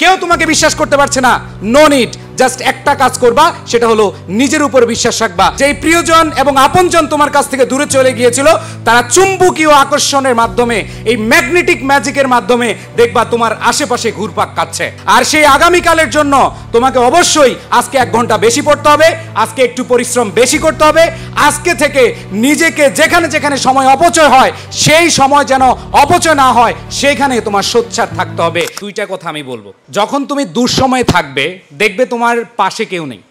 কেউ তোমাকে বিশ্বাস করতে পারছে না, নো নিড, জাস্ট একটা কাজ করবা, সেটা হলো নিজের উপর বিশ্বাস রাখবা। যেই প্রিয়জন এবং আপনজন তোমার কাছ থেকে দূরে চলে গিয়েছিল, তারা চুম্বকীয় আকর্ষণের মাধ্যমে, এই ম্যাগনেটিক ম্যাজিকের মাধ্যমে দেখবা তোমার আশেপাশে ঘুরপাক খাচ্ছে। আর সেই আগামীকালের জন্য তোমাকে অবশ্যই আজকে 1 ঘন্টা বেশি পড়তে হবে, আজকে একটু পরিশ্রম বেশি করতে হবে। আজকে থেকে নিজেকে যেখানে যেখানে সময় অপচয় হয়, সেই সময় যেন অপচয় না হয়, সেখানে তোমার সোচ্চার থাকতে হবে। 2টা কথা আমি বলবো। যখন তুমি দুঃসময়ে থাকবে, দেখবে তোমার পাশে কেউ নেই।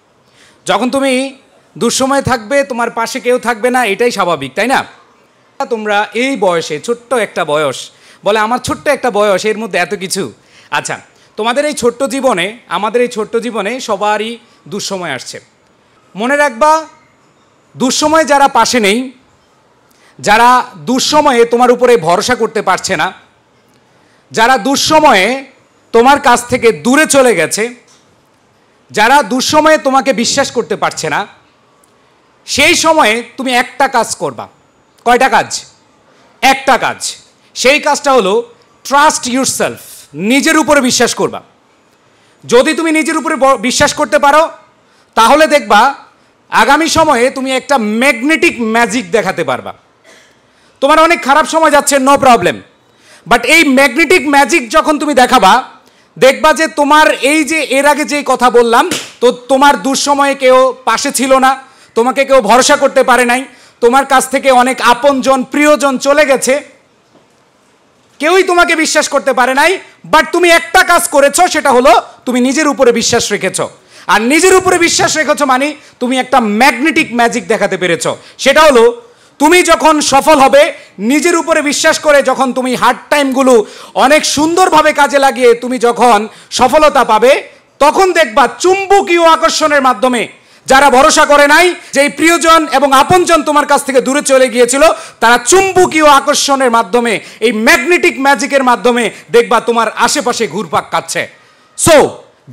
যখন তুমি দুঃসময়ে থাকবে, তোমার পাশে কেউ থাকবে না, এটাই স্বাভাবিক, তাই না? তোমরা এই বয়সে, ছোট্ট একটা বয়স, বলে আমার ছোট্ট একটা বয়স, এর মধ্যে এত কিছু। আচ্ছা, তোমাদের এই ছোট্ট জীবনে, আমাদের এই ছোট্ট জীবনে সবারই দুঃসময় আসছে। মনে রাখবা, দুঃসময়ে যারা পাশে নেই, যারা দুঃসময়ে তোমার উপরে ভরসা করতে পারছে না, যারা দুঃসময়ে তোমার কাছ থেকে দূরে চলে গেছে, যারা দুঃসময়ে তোমাকে বিশ্বাস করতে পারছে না, সেই সময়ে তুমি একটা কাজ করবা। কয়টা কাজ? একটা কাজ। সেই কাজটা হলো ট্রাস্ট ইউরসেলফ, নিজের উপরে বিশ্বাস করবা। যদি তুমি নিজের উপরে বিশ্বাস করতে পারো, তাহলে দেখবা আগামী সময়ে তুমি একটা ম্যাগনেটিক ম্যাজিক দেখাতে পারবা। তোমার অনেক খারাপ সময় যাচ্ছে, নো প্রবলেম, বাট এই ম্যাগনেটিক ম্যাজিক যখন তুমি দেখাবা, দেখবা যে তোমার এই যে এর আগে যে কথা বললাম, তো তোমার দুঃসময়ে কেউ পাশে ছিল না, তোমাকে কেউ ভরসা করতে পারে নাই, তোমার কাছ থেকে অনেক আপনজন প্রিয়জন চলে গেছে, কেউই তোমাকে বিশ্বাস করতে পারে নাই, বাট তুমি একটা কাজ করেছো, সেটা হলো তুমি নিজের উপরে বিশ্বাস রেখেছো। আর নিজের উপরে বিশ্বাস রেখেছো মানে তুমি একটা ম্যাগনেটিক ম্যাজিক দেখাতে পেরেছো। সেটা হলো তুমি যখন সফল হবে, নিজের উপরে বিশ্বাস করে যখন তুমি হার্ড টাইমগুলো অনেক সুন্দরভাবে কাজে লাগিয়ে তুমি যখন সফলতা পাবে, তখন দেখবা চুম্বকীয় আকর্ষণের মাধ্যমে যারা ভরসা করে নাই, যে প্রিয়জন এবং আপনজন তোমার কাছ থেকে দূরে চলে গিয়েছিল, তারা চুম্বকীয় আকর্ষণের মাধ্যমে, এই ম্যাগনেটিক ম্যাজিকের মাধ্যমে দেখবা তোমার আশেপাশে ঘুরপাক খাচ্ছে। সো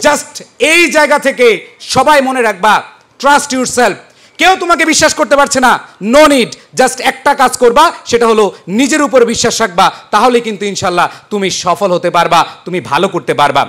জাস্ট এই জায়গা থেকে সবাই মনে রাখবা, ট্রাস্ট ইউরসেলফ। কেউ তোমাকে বিশ্বাস করতে পারছে না, নো নিড, জাস্ট একটা কাজ করবা, সেটা হলো নিজের উপর বিশ্বাস রাখবা। তাহলে কিন্তু ইনশাল্লাহ তুমি সফল হতে পারবা, তুমি ভালো করতে পারবা।